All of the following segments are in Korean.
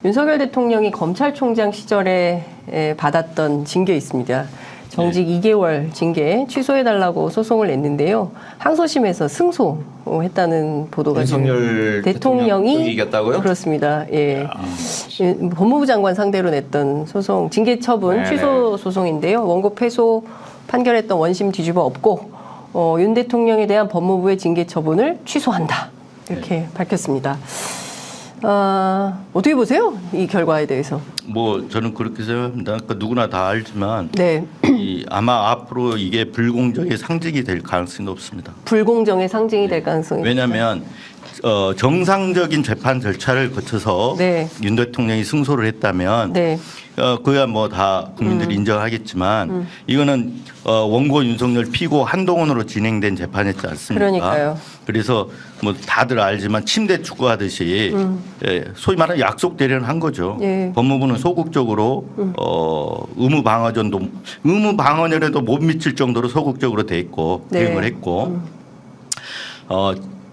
윤석열 대통령이 검찰총장 시절에 받았던 징계 있습니다. 정직 2개월 징계 취소해달라고 소송을 냈는데요. 항소심에서 승소했다는 보도가 윤석열 대통령이 이겼다고요? 그렇습니다. 예. 법무부 장관 상대로 냈던 소송 징계 처분 취소 소송인데요. 원고 패소 판결했던 원심 뒤집어 엎고 윤 대통령에 대한 법무부의 징계 처분을 취소한다. 이렇게 밝혔습니다. 어떻게 보세요? 이 결과에 대해서? 뭐 저는 그렇게 생각합니다. 그러니까 누구나 다 알지만 네. 아마 앞으로 이게 불공정의 상징이 될 가능성이 높습니다. 불공정의 상징이 될 가능성이. 왜냐하면 정상적인 재판 절차를 거쳐서 네. 윤 대통령이 승소를 했다면 네. 그야 뭐 다 국민들이 인정하겠지만 이거는 원고 윤석열 피고 한동훈으로 진행된 재판이었지 않습니까? 그러니까요. 그래서 뭐 다들 알지만 침대 축구하듯이 소위 말하는 약속 대련한 거죠. 예. 법무부는 소극적으로 의무 방어전에도 못 미칠 정도로 소극적으로 돼 있고 네. 대응을 했고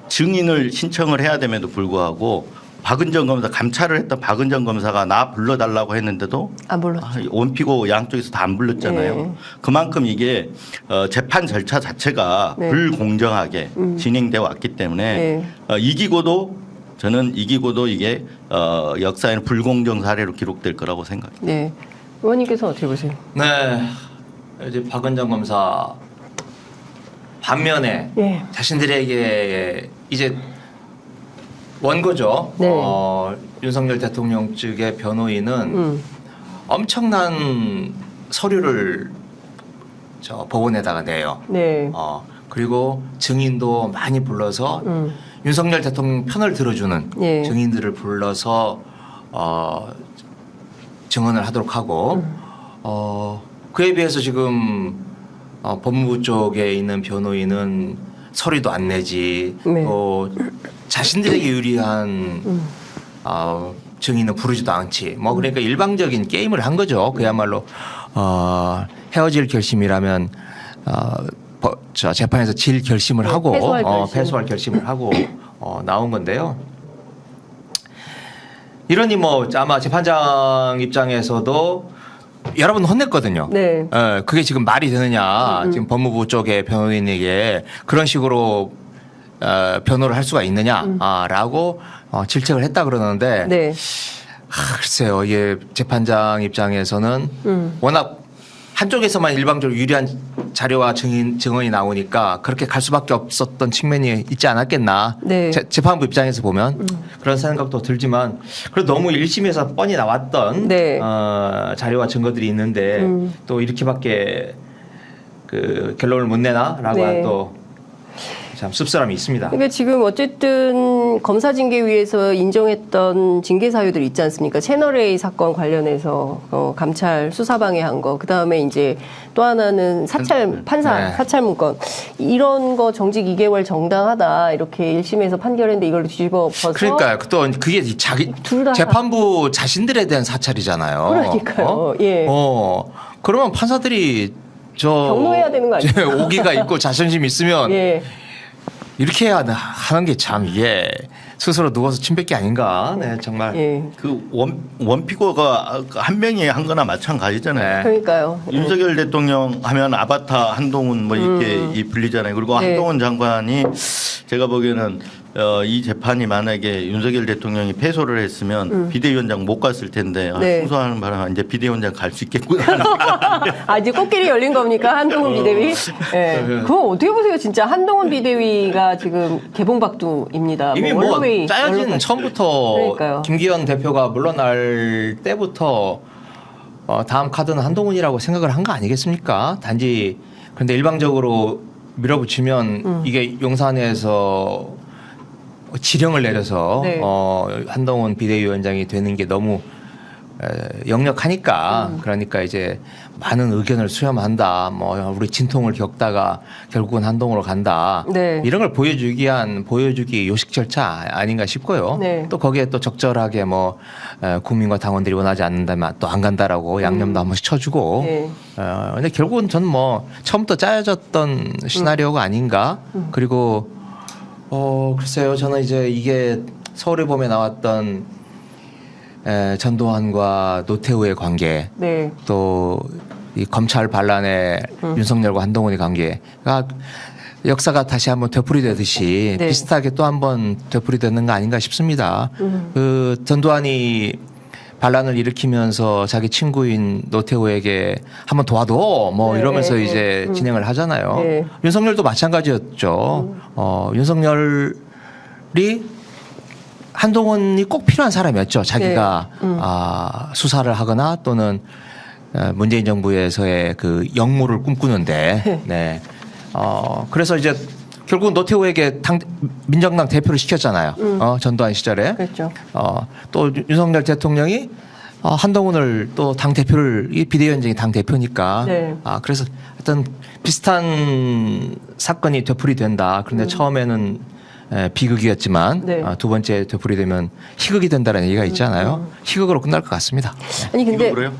증인을 신청을 해야 됨에도 불구하고 박은정 검사 감찰을 했던 박은정 검사가 나 불러달라고 했는데도 안 불렀죠. 원피고 양쪽에서 다 안 불렀잖아요. 네. 그만큼 이게 재판 절차 자체가 네. 불공정하게 진행돼 왔기 때문에 네. 저는 이기고도 이게 역사에는 불공정 사례로 기록될 거라고 생각합니다. 네. 의원님께서 어떻게 보세요? 네, 이제 박은정 검사 반면에 예. 자신들에게 이제 원고죠. 네. 윤석열 대통령 측의 변호인은 엄청난 서류를 법원에다가 내요. 네. 그리고 증인도 많이 불러서 윤석열 대통령 편을 들어주는 예. 증인들을 불러서 증언을 하도록 하고 그에 비해서 지금 법무부 쪽에 있는 변호인은 서류도 안 내지 네. 또 자신들에게 유리한 증인은 부르지도 않지. 뭐 그러니까 일방적인 게임을 한 거죠. 그야말로 헤어질 결심이라면 재판에서 질 결심을 하고 패소할 결심을 하고 나온 건데요. 이러니 뭐 아마 재판장 입장에서도 여러 번 혼냈거든요. 네. 그게 지금 말이 되느냐. 지금 법무부 쪽의 변호인에게 그런 식으로 변호를 할 수가 있느냐라고 질책을 했다 그러는데 네. 글쎄요. 이게 재판장 입장에서는 워낙 한쪽에서만 일방적으로 유리한 자료와 증언이 나오니까 그렇게 갈 수밖에 없었던 측면이 있지 않았겠나. 네. 재판부 입장에서 보면 그런 생각도 들지만 그래도 너무 1심에서 뻔히 나왔던 네. 자료와 증거들이 있는데 또 이렇게밖에 그 결론을 못 내나라고 네. 하는 또 참 씁쓸함이 있습니다. 그러니까 지금 어쨌든 검사징계위에서 인정했던 징계 사유들 있지 않습니까? 채널A 사건 관련해서 감찰 수사방해한 거, 그 다음에 이제 또 하나는 판사 네. 사찰 문건 이런 거 정직 2개월 정당하다 이렇게 1심에서 판결했는데 이걸 뒤집어 엎어서 그러니까요. 또 그게 둘다 재판부 자신들에 대한 사찰이잖아요. 그러니까요. 예. 그러면 판사들이 경로해야 되는 거 아니에요? 오기가 있고 자존심 있으면 예. 이렇게 해야 하는 게 참 이게 스스로 누워서 침 뱉기 아닌가. 네, 정말. 예. 그 원피고가 한 명이 한 거나 마찬가지잖아요. 네. 그러니까요. 윤석열 대통령 하면 아바타 한동훈 뭐 이렇게 불리잖아요. 그리고 네. 한동훈 장관이 제가 보기에는 이 재판이 만약에 윤석열 대통령이 패소를 했으면 비대위원장 못 갔을 텐데 네. 승소하는 바람에 이제 비대위원장 갈 수 있겠구나. 아, 이제 꽃길이 열린 겁니까? 한동훈 비대위? 예. 그거 어떻게 보세요? 진짜 한동훈 비대위가 지금 개봉박두입니다. 이미 뭐 뭐 언론회의, 짜여진 언론까지. 처음부터 그러니까요. 김기현 대표가 물러날 때부터 다음 카드는 한동훈이라고 생각을 한 거 아니겠습니까? 단지 그런데 일방적으로 밀어붙이면 이게 용산에서 지령을 내려서 네. 한동훈 비대위원장이 되는 게 너무 역력하니까 그러니까 이제 많은 의견을 수렴한다. 뭐 우리 진통을 겪다가 결국은 한동훈으로 간다. 네. 이런 걸 보여주기 요식 절차 아닌가 싶고요. 네. 또 거기에 또 적절하게 뭐 국민과 당원들이 원하지 않는다면 또 안 간다라고 양념도 한 번씩 쳐주고. 네. 근데 결국은 전 뭐 처음부터 짜여졌던 시나리오가 아닌가. 그리고 글쎄요. 저는 이제 이게 서울의 봄에 나왔던 전두환과 노태우의 관계, 네. 또 이 검찰 반란의 윤석열과 한동훈의 관계가 역사가 다시 한번 되풀이되듯이 네. 비슷하게 또 한번 되풀이되는 거 아닌가 싶습니다. 그 전두환이 반란을 일으키면서 자기 친구인 노태우에게 한번 도와도 뭐 네, 이러면서 네, 이제 진행을 하잖아요. 네. 윤석열도 마찬가지였죠. 윤석열이 한동훈이 꼭 필요한 사람이었죠. 자기가 수사를 하거나 또는 문재인 정부에서의 그 역무를 꿈꾸는데, 네. 그래서 이제 결국 노태우에게 민정당 대표를 시켰잖아요. 전두환 시절에. 그렇죠. 또 윤석열 대통령이 한동훈을 또 당 대표를 이 비대위원장이 당 대표니까. 네. 그래서 어떤 비슷한 사건이 되풀이된다. 그런데 처음에는 비극이었지만 네. 두 번째 되풀이되면 희극이 된다는 얘기가 있잖아요. 희극으로 끝날 것 같습니다. 아니 근데 그래요?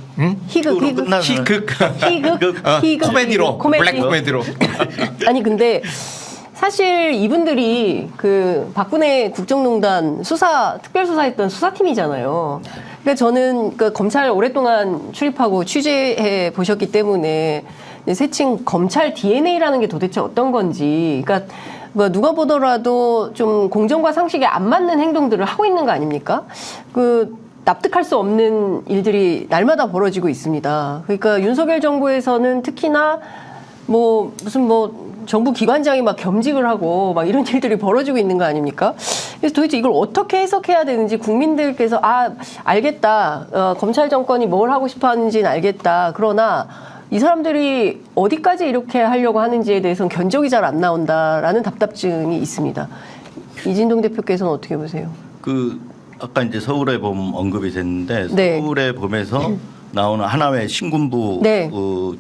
희극 끝나는 희극. 희극 코미디로. 블랙 코미디로. 아니 근데 사실 이분들이 그 박근혜 국정농단 특별수사했던 수사팀이잖아요. 그러니까 저는 그 검찰 오랫동안 출입하고 취재해 보셨기 때문에 새칭 검찰 DNA라는 게 도대체 어떤 건지, 그러니까 뭐 누가 보더라도 좀 공정과 상식에 안 맞는 행동들을 하고 있는 거 아닙니까? 그 납득할 수 없는 일들이 날마다 벌어지고 있습니다. 그러니까 윤석열 정부에서는 특히나 뭐 무슨 뭐 정부 기관장이 막 겸직을 하고 막 이런 일들이 벌어지고 있는 거 아닙니까? 그래서 도대체 이걸 어떻게 해석해야 되는지 국민들께서 알겠다. 검찰 정권이 뭘 하고 싶어 하는지는 알겠다. 그러나 이 사람들이 어디까지 이렇게 하려고 하는지에 대해서는 견적이 잘 안 나온다라는 답답증이 있습니다. 이진동 대표께서는 어떻게 보세요? 그 아까 이제 서울의 봄 언급이 됐는데 네. 서울의 봄에서 나오는 하나의 신군부 네. 뭐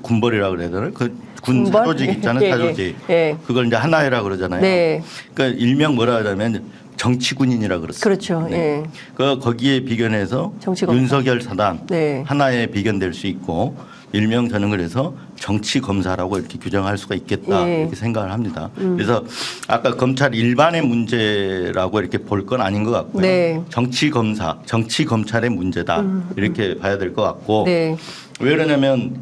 군벌이라 그래야 되나? 그 군 군벌? 사조직 있잖아요. 예, 예, 사조직. 예. 그걸 이제 하나회라 그러잖아요. 네. 그러니까 일명 뭐라 하자면 정치군인이라 그렇습니다. 그렇죠. 예. 그 거기에 비견해서 정치검사. 윤석열 사단 네. 하나에 비견될 수 있고 일명 저는 그래서 정치 검사라고 이렇게 규정할 수가 있겠다 예. 이렇게 생각을 합니다. 그래서 아까 검찰 일반의 문제라고 이렇게 볼 건 아닌 것 같고요. 네. 정치 검사, 정치 검찰의 문제다 이렇게 봐야 될 것 같고 네. 왜 그러냐면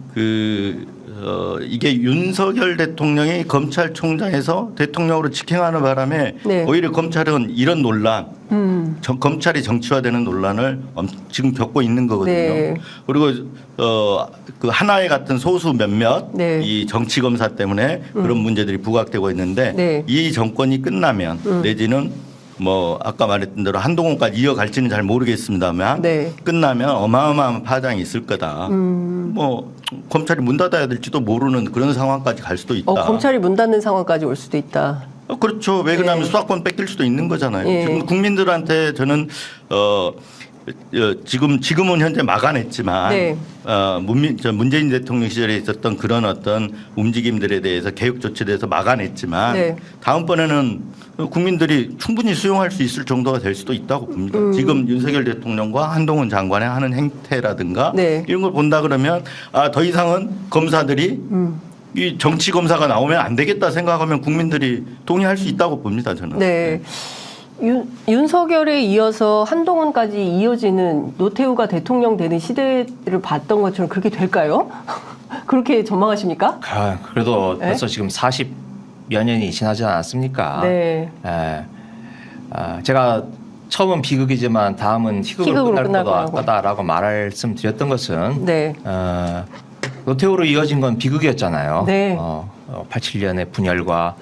이게 윤석열 대통령이 검찰총장에서 대통령으로 직행하는 바람에 네. 오히려 검찰은 이런 논란, 검찰이 정치화되는 논란을 지금 겪고 있는 거거든요. 네. 그리고 그 하나회 같은 소수 몇몇 네. 이 정치 검사 때문에 그런 문제들이 부각되고 있는데 네. 이 정권이 끝나면 내지는 뭐 아까 말했던 대로 한동훈까지 이어갈지는 잘 모르겠습니다만 네. 끝나면 어마어마한 파장이 있을 거다. 뭐 검찰이 문 닫아야 될지도 모르는 그런 상황까지 갈 수도 있다. 검찰이 문 닫는 상황까지 올 수도 있다. 그렇죠. 왜 그러냐면 네. 수사권 뺏길 수도 있는 거잖아요. 예. 지금 국민들한테 저는 지금은 현재 막아냈지만 네. 문재인 대통령 시절에 있었던 그런 어떤 움직임들에 대해서 개혁 조치에 대해서 막아냈지만 네. 다음번에는 국민들이 충분히 수용할 수 있을 정도가 될 수도 있다고 봅니다. 지금 윤석열 대통령과 한동훈 장관의 하는 행태라든가 네. 이런 걸 본다 그러면 더 이상은 검사들이 이 정치 검사가 나오면 안 되겠다 생각하면 국민들이 동의할 수 있다고 봅니다. 저는. 네. 윤석열에 이어서 한동훈까지 이어지는 노태우가 대통령 되는 시대를 봤던 것처럼 그렇게 될까요? 그렇게 전망하십니까? 그래도 네? 벌써 지금 40여 년이 지나지 않았습니까? 네. 제가 처음은 비극이지만 다음은 희극으로 끝날 거라고. 거다라고 말씀드렸던 것은 네. 노태우로 이어진 건 비극이었잖아요. 네. 87년의 분열과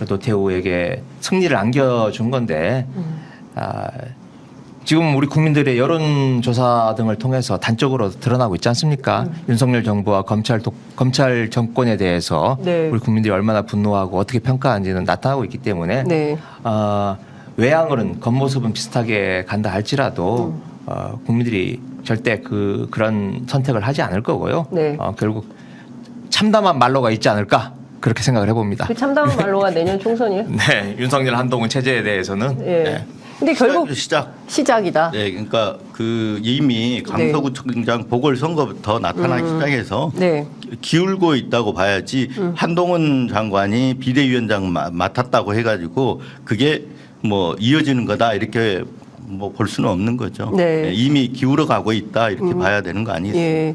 노태우에게 승리를 안겨준 건데 지금 우리 국민들의 여론조사 등을 통해서 단적으로 드러나고 있지 않습니까? 윤석열 정부와 검찰 정권에 대해서 네. 우리 국민들이 얼마나 분노하고 어떻게 평가하는지는 나타나고 있기 때문에 네. 외양으로는 겉모습은 비슷하게 간다 할지라도 국민들이 절대 그런 선택을 하지 않을 거고요. 네. 결국 참담한 말로가 있지 않을까 그렇게 생각을 해봅니다. 그 참담한 말로가 내년 총선이에요? 네, 윤석열 한동훈 체제에 대해서는. 예. 네. 근데 결국 시작이다. 네, 그러니까 이미 강서구청장 보궐선거부터 나타나기 시작해서 네. 기울고 있다고 봐야지 한동훈 장관이 비대위원장 맡았다고 해가지고 그게 뭐 이어지는 거다 이렇게 뭐 볼 수는 없는 거죠. 네. 이미 기울어 가고 있다 이렇게 봐야 되는 거 아니겠습니까? 예.